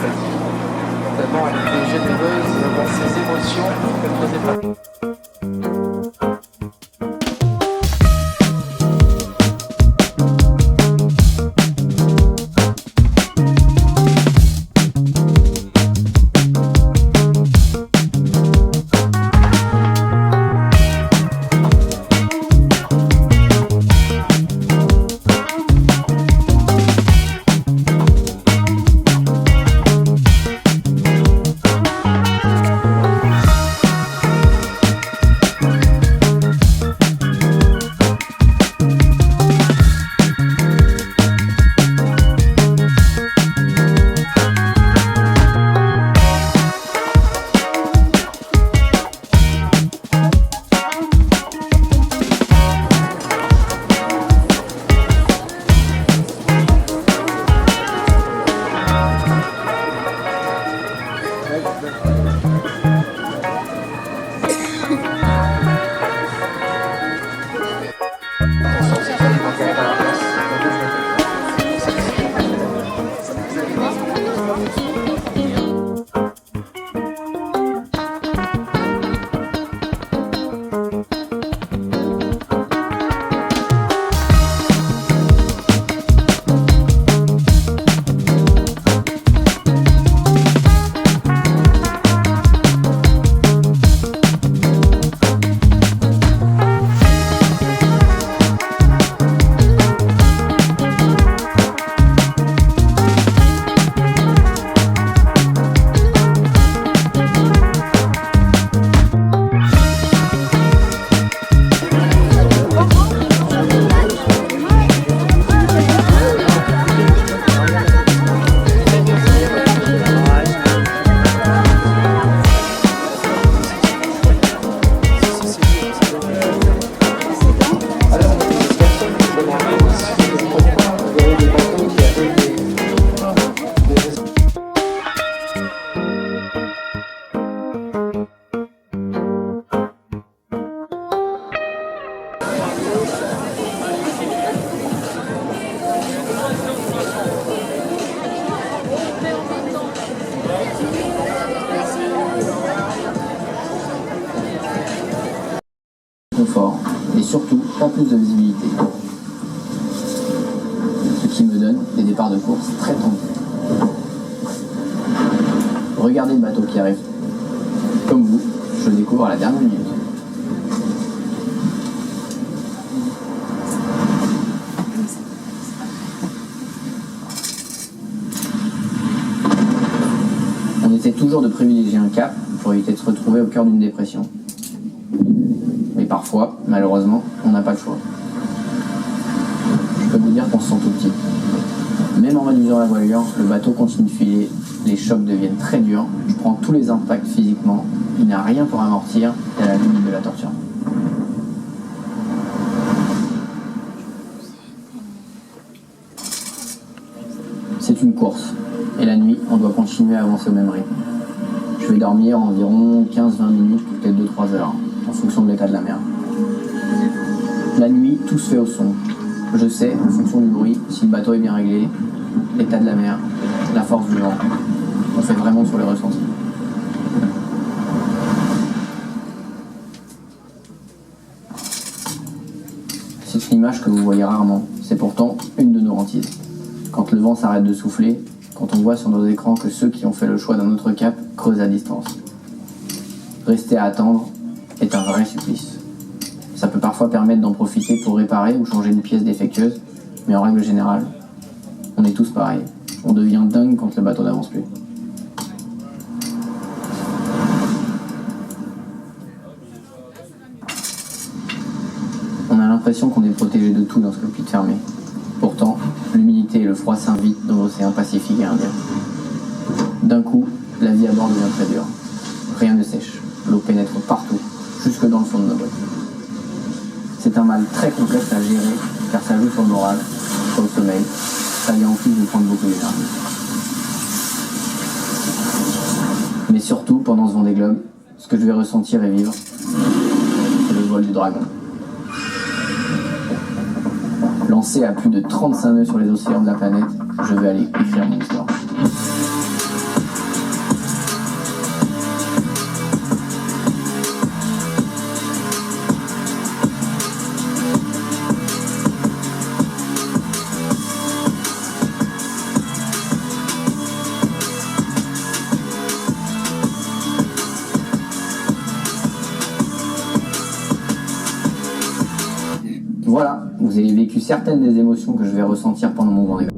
sympathique, notamment elle était généreuse dans ses émotions qu'elle n'osait pas. Confort et surtout pas plus de visibilité. Ce qui me donne des départs de course très tendus. Regardez le bateau qui arrive. Comme vous, je le découvre à la dernière minute. On essaie toujours de privilégier un cap pour éviter de se retrouver au cœur d'une dépression. Mais parfois, malheureusement, on n'a pas le choix. Je peux vous dire qu'on se sent tout petit. Même en réduisant la voilure, le bateau continue de filer, les chocs deviennent très durs, je prends tous les impacts physiquement, il n'y a rien pour amortir et à la limite de la torture. C'est une course, et la nuit, on doit continuer à avancer au même rythme. Je vais dormir environ 15-20 minutes toutes les 2-3 heures, en fonction de l'état de la mer. La nuit, tout se fait au son. Je sais, en fonction du bruit, si le bateau est bien réglé, l'état de la mer, la force du vent. On fait vraiment sur le ressenti. C'est une image que vous voyez rarement. C'est pourtant une de nos hantises. Quand le vent s'arrête de souffler, quand on voit sur nos écrans que ceux qui ont fait le choix d'un autre cap creusent à distance. Rester à attendre est un vrai supplice. Ça peut parfois permettre d'en profiter pour réparer ou changer une pièce défectueuse, mais en règle générale, on est tous pareils. On devient dingue quand le bateau n'avance plus. On a l'impression qu'on est protégé de tout dans ce cockpit fermé. Pourtant, l'humidité et le froid s'invitent dans l'océan Pacifique et Indien. D'un coup, la vie à bord devient très dure. Rien ne sèche. L'eau pénètre partout, jusque dans le fond de nos bottes. C'est un mal très complexe à gérer, car ça joue sur le moral, sur le sommeil. Ça vient en plus de prendre beaucoup d'énergie. Mais surtout, pendant ce Vendée Globe, ce que je vais ressentir et vivre, c'est le vol du Dragon. Lancé à plus de 35 nœuds sur les océans de la planète, je vais aller écrire mon histoire. vous avez vécu certaines des émotions que je vais ressentir pendant mon Vendée Globe.